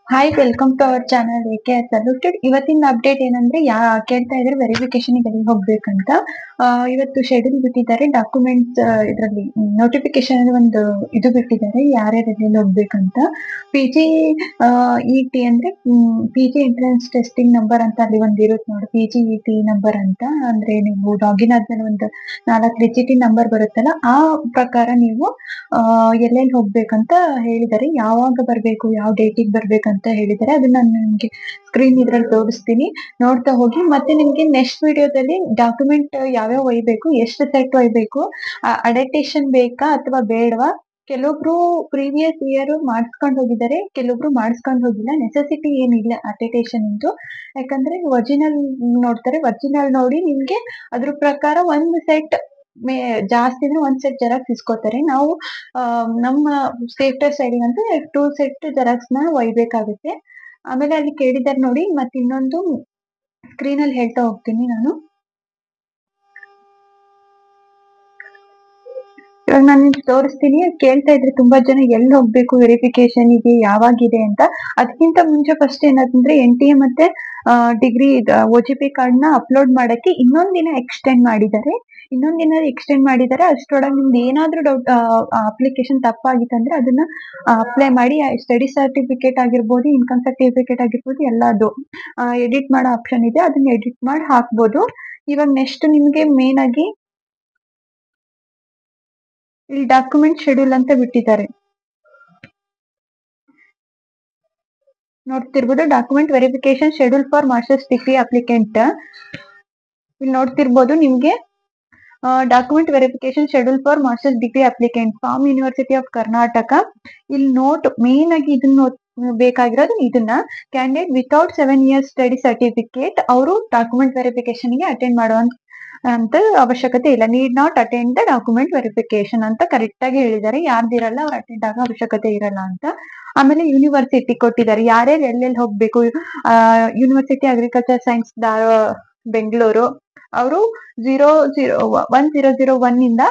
Hi welcome to our channel ಏಕೆ ಸಲ್ಯೂಟೆಡ್. ಇವತ್ತಿನ ಅಪ್ಡೇಟ್ ಏನಂದ್ರೆ ಕೇಳ್ತಾ ಇದ್ರೆ ವೆರಿಫಿಕೇಶನ್ ಎಲ್ಲಿ ಹೋಗ್ಬೇಕಂತ. ಇವತ್ತು ಶೆಡ್ಯೂಲ್ ಬಿಟ್ಟಿದ್ದಾರೆ ಡಾಕ್ಯುಮೆಂಟ್ಸ್ ಇದರಲ್ಲಿ ನೋಟಿಫಿಕೇಶನ್ ಒಂದು ಇದು ಬಿಟ್ಟಿದ್ದಾರೆ ಯಾರ್ಯಾರು ಎಲ್ಲಿ ಹೋಗ್ಬೇಕಂತ. ಪಿ ಜಿ ಇ ಟಿ ಅಂದ್ರೆ P G entrance testing number ಅಂತ ಅಲ್ಲಿ ಒಂದು ಇರುತ್ತೆ ನೋಡಿ, P G E T number ಅಂತ. ಅಂದ್ರೆ ನೀವು ಲಾಗಿನ್ ಆದ್ಮೇಲೆ ಒಂದು 4 ಡಿಜಿಟ್ ನಂಬರ್ ಬರುತ್ತಲ್ಲ, ಆ ಪ್ರಕಾರ ನೀವು ಎಲ್ಲೆಲ್ಲಿ ಹೋಗ್ಬೇಕಂತ ಹೇಳಿದ್ದಾರೆ. ಯಾವಾಗ ಬರ್ಬೇಕು, ಯಾವ ಡೇಟಿಗೆ ಬರ್ಬೇಕಂತ ಹೇಳಿದ್ದಾರೆ. ಅದನ್ನ ನಾನು ನಿಮ್ಗೆ ಸ್ಕ್ರೀನ್ ಇದ್ರಲ್ಲಿ ತೋರಿಸ್ತೀನಿ, ನೋಡ್ತಾ ಹೋಗಿ. ಮತ್ತೆ ನಿಮ್ಗೆ ನೆಕ್ಸ್ಟ್ ವಿಡಿಯೋದಲ್ಲಿ ಡಾಕ್ಯುಮೆಂಟ್ ಯಾವ್ಯಾವ ಒಯ್ಬೇಕು, ಎಷ್ಟು ಸೆಟ್ ಒಯ್ಬೇಕು, ಅಡೆಟೇಷನ್ ಬೇಕಾ ಅಥವಾ ಬೇಡವಾ. ಕೆಲವೊಬ್ರು ಪ್ರೀವಿಯಸ್ ಇಯರ್ ಮಾಡಿಸ್ಕೊಂಡು ಹೋಗಿದ್ದಾರೆ, ಕೆಲವೊಬ್ರು ಮಾಡಿಸ್ಕೊಂಡು ಹೋಗಿಲ್ಲ. ನೆಸೆಸಿಟಿ ಏನಿಲ್ಲ ಅಟೆಟೇಷನ್ ಇಂದು, ಯಾಕಂದ್ರೆ ಒರಿಜಿನಲ್ ನೋಡ್ತಾರೆ. ಒರಿಜಿನಲ್ ನೋಡಿ ನಿಮ್ಗೆ ಅದ್ರ ಪ್ರಕಾರ ಒಂದು ಸೆಟ್ ಜಾಸ್ತಿ ಅಂದ್ರೆ ಒಂದ್ ಸೆಟ್ ಜೆರಾಕ್ಸ್ ಇಸ್ಕೋತಾರೆ. ನಾವು ನಮ್ಮ ಸೇಫ್ಟರ್ ಸೈಡಿಗೆ ಅಂತ 2 ಸೆಟ್ ಜೆರಾಕ್ಸ್ ನ ಒಯ್ಬೇಕಾಗುತ್ತೆ. ಆಮೇಲೆ ಅಲ್ಲಿ ಕೇಳಿದಾರೆ ನೋಡಿ. ಮತ್ತೆ ಇನ್ನೊಂದು ಸ್ಕ್ರೀನ್ ಅಲ್ಲಿ ಹೇಳ್ತಾ ಹೋಗ್ತೀನಿ ನಾನು. ಇವಾಗ ನಾನು ತೋರಿಸ್ತೀನಿ. ಕೇಳ್ತಾ ಇದ್ರೆ ತುಂಬಾ ಜನ ಎಲ್ಲಿ ಹೋಗ್ಬೇಕು ವೆರಿಫಿಕೇಶನ್ ಗೆ, ಯಾವಾಗಿದೆ ಅಂತ. ಅದಕ್ಕಿಂತ ಮುಂಚೆ ಫಸ್ಟ್ ಏನಂತಂದ್ರೆ NTA ಮತ್ತೆ ಡಿಗ್ರಿ OGP ಕಾರ್ಡ್ ನ ಅಪ್ಲೋಡ್ ಮಾಡಕ್ಕೆ ಇನ್ನೊಂದಿನ ಎಕ್ಸ್ಟೆಂಡ್ ಮಾಡಿದ್ದಾರೆ. ಅಷ್ಟರೊಳಗೆ ನಿಮ್ದು ಏನಾದ್ರೂ ಡೌಟ್, ಅಪ್ಲಿಕೇಶನ್ ತಪ್ಪಾಗಿತ್ತಂದ್ರೆ ಅದನ್ನ ಅಪ್ಲೈ ಮಾಡಿ. ಸ್ಟಡಿ ಸರ್ಟಿಫಿಕೇಟ್ ಆಗಿರ್ಬೋದು, ಇನ್ಕಮ್ ಸರ್ಟಿಫಿಕೇಟ್ ಆಗಿರ್ಬೋದು, ಎಲ್ಲದು ಎಡಿಟ್ ಮಾಡೋ ಆಪ್ಷನ್ ಇದೆ, ಅದನ್ನ ಎಡಿಟ್ ಮಾಡಿ ಹಾಕ್ಬೋದು. ಇವಾಗ ನೆಕ್ಸ್ಟ್ ನಿಮ್ಗೆ ಮೇನ್ ಆಗಿ ಇಲ್ಲಿ ಡಾಕ್ಯುಮೆಂಟ್ ಶೆಡ್ಯೂಲ್ ಅಂತ ಬಿಟ್ಟಿದ್ದಾರೆ, ನೋಡ್ತಿರ್ಬೋದು. Document verification schedule for masters degree applicant. ಇಲ್ಲಿ ನೋಡ್ತಿರ್ಬೋದು ನಿಮ್ಗೆ document verification schedule for masters degree applicant from university of Karnataka. ಇಲ್ಲಿ ನೋಟ್ ಮೇನ್ ಆಗಿ ಇದನ್ನ ಬೇಕಾಗಿರೋದು, ಇದನ್ನ candidate without 7 years study certificate ಅವರು ಡಾಕ್ಯುಮೆಂಟ್ ವೆರಿಫಿಕೇಶನ್ ಗೆ ಅಟೆಂಡ್ ಮಾಡುವಂತ ಅವಶ್ಯಕತೆ ಇಲ್ಲ. Need not attend the document verification ಅಂತ ಕರೆಕ್ಟ್ ಆಗಿ ಹೇಳಿದ್ದಾರೆ. ಯಾರ್ದಿರಲ್ಲ ಅವ್ರು ಅಟೆಂಡ್ ಆಗೋ ಅವಶ್ಯಕತೆ ಇರಲ್ಲ ಅಂತ. ಆಮೇಲೆ ಯೂನಿವರ್ಸಿಟಿ ಕೊಟ್ಟಿದ್ದಾರೆ, ಯಾರ್ಯಾರು ಎಲ್ಲೆಲ್ಲಿ ಹೋಗ್ಬೇಕು. ಯೂನಿವರ್ಸಿಟಿ ಅಗ್ರಿಕಲ್ಚರ್ ಸೈನ್ಸ್ ಬೆಂಗಳೂರು ಅವರು 1001 ಇಂದ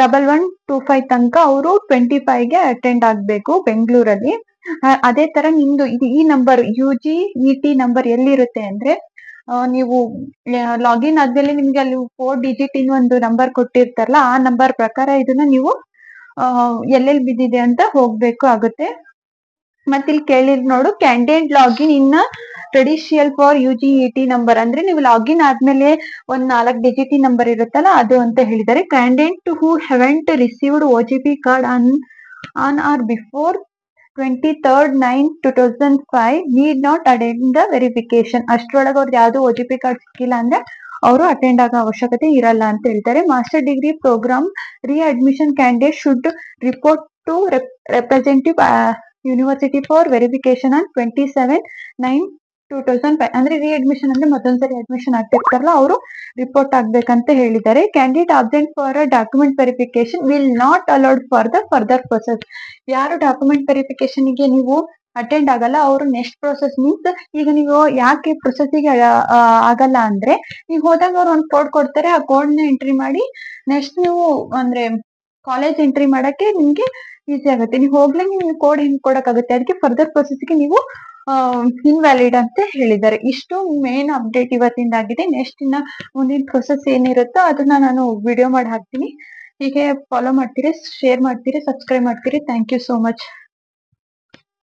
1125 ತನಕ ಅವರು 25 ಗೆ ಅಟೆಂಡ್ ಆಗ್ಬೇಕು ಬೆಂಗಳೂರಲ್ಲಿ. ಅದೇ ತರ ನಿಮ್ದು ಈ ನಂಬರ್ UGET ನಂಬರ್ ಎಲ್ಲಿರುತ್ತೆ ಅಂದ್ರೆ, ನೀವು ಲಾಗಿನ್ ಆದ್ಮೇಲೆ ನಿಮ್ಗೆ ಅಲ್ಲಿ 4 ಡಿಜಿಟ್ ಒಂದು ನಂಬರ್ ಕೊಟ್ಟಿರ್ತಾರಲ್ಲ, ಆ ನಂಬರ್ ಪ್ರಕಾರ ಇದನ್ನ ನೀವು ಎಲ್ಲೆಲ್ಲಿ ಬಿದ್ದಿದೆ ಅಂತ ಹೋಗ್ಬೇಕು ಆಗುತ್ತೆ. ಮತ್ತೆ ಇಲ್ಲಿ ಕೇಳಿರ್ ನೋಡು, ಕ್ಯಾಂಡಿಡೇಟ್ ಲಾಗಿನ್ ಇನ್ನ ಟ್ರೆಡಿಷಿಯಲ್ ಫಾರ್ UGET ನಂಬರ್ ಅಂದ್ರೆ ನೀವು ಲಾಗಿನ್ ಆದ್ಮೇಲೆ ಒಂದ್ 4 ಡಿಜಿಟ್ ನಂಬರ್ ಇರುತ್ತಲ್ಲ, ಅದು ಅಂತ ಹೇಳಿದ್ದಾರೆ. Candidate who haven't received OGP card on or before 23rd 9 2005 need not attend the verification. ಅಷ್ಟ್ರೊಳಗೆ ಅವ್ರದ್ದು ಯಾವ್ದು OGP ಕಾರ್ಡ್ ಸಿಕ್ಕಿಲ್ಲ ಅಂದ್ರೆ ಅವರು ಅಟೆಂಡ್ ಆಗೋ ಅವಶ್ಯಕತೆ ಇರಲ್ಲ ಅಂತ ಹೇಳ್ತಾರೆ. Master degree program re admission candidate should report to representative university for verification on 27/9/2005. ಅಂದ್ರೆ ರೀ ಅಡ್ಮಿಷನ್ ಅಂದ್ರೆ ಮತ್ತೊಂದ್ಸರಿ ಅಡ್ಮಿಷನ್ ಆಗ್ತಿರ್ತಾರಲ್ಲ, ಅವರು ರಿಪೋರ್ಟ್ ಆಗ್ಬೇಕಂತ ಹೇಳಿದ್ದಾರೆ. Candidate absent for document verification will not allowed for the further process. ಯಾರು ಡಾಕ್ಯುಮೆಂಟ್ ವೆರಿಫಿಕೇಶನ್ ಗೆ ನೀವು attend ಆಗಲ್ಲ, ಅವರು ನೆಕ್ಸ್ಟ್ ಪ್ರೊಸೆಸ್ ಮೀನ್ಸ್, ಈಗ ನೀವು ಯಾಕೆ ಪ್ರೊಸೆಸ್ಗೆ ಆಗಲ್ಲ ಅಂದ್ರೆ, ನೀವು ಹೋದಾಗ ಅವ್ರು ಒಂದು ಕೋಡ್ ಕೊಡ್ತಾರೆ, ಆ ಕೋಡ್ ನ ಎಂಟ್ರಿ ಮಾಡಿ ನೆಕ್ಸ್ಟ್ ನೀವು ಅಂದ್ರೆ ಕಾಲೇಜ್ ಎಂಟ್ರಿ ಮಾಡಕ್ಕೆ ನಿಮ್ಗೆ ಈಸಿ ಆಗುತ್ತೆ. ನೀವು ಹೋಗ್ಲೇ ನೀವು ಕೋಡ್ ಹೆಂಗ್ ಕೊಡಕ್ಕಾಗುತ್ತೆ, ಅದಕ್ಕೆ ಫರ್ದರ್ ಪ್ರೊಸೆಸ್ಗೆ ನೀವು ಇನ್ವ್ಯಾಲಿಡ್ ಅಂತ ಹೇಳಿದ್ದಾರೆ. ಇಷ್ಟು ಮೇನ್ ಅಪ್ಡೇಟ್ ಇವತ್ತಿಂದಾಗಿದೆ. ನೆಕ್ಸ್ಟ್ ಇನ್ನ ಮುಂದಿನ ಪ್ರೊಸೆಸ್ ಏನಿರುತ್ತೋ ಅದನ್ನ ನಾನು ವಿಡಿಯೋ ಮಾಡಿ ಹಾಕ್ತೀನಿ. ಹೀಗೆ ಫಾಲೋ ಮಾಡ್ತೀರಿ, ಶೇರ್ ಮಾಡ್ತೀರಿ, ಸಬ್ಸ್ಕ್ರೈಬ್ ಮಾಡ್ತೀರಿ. Thank you so much.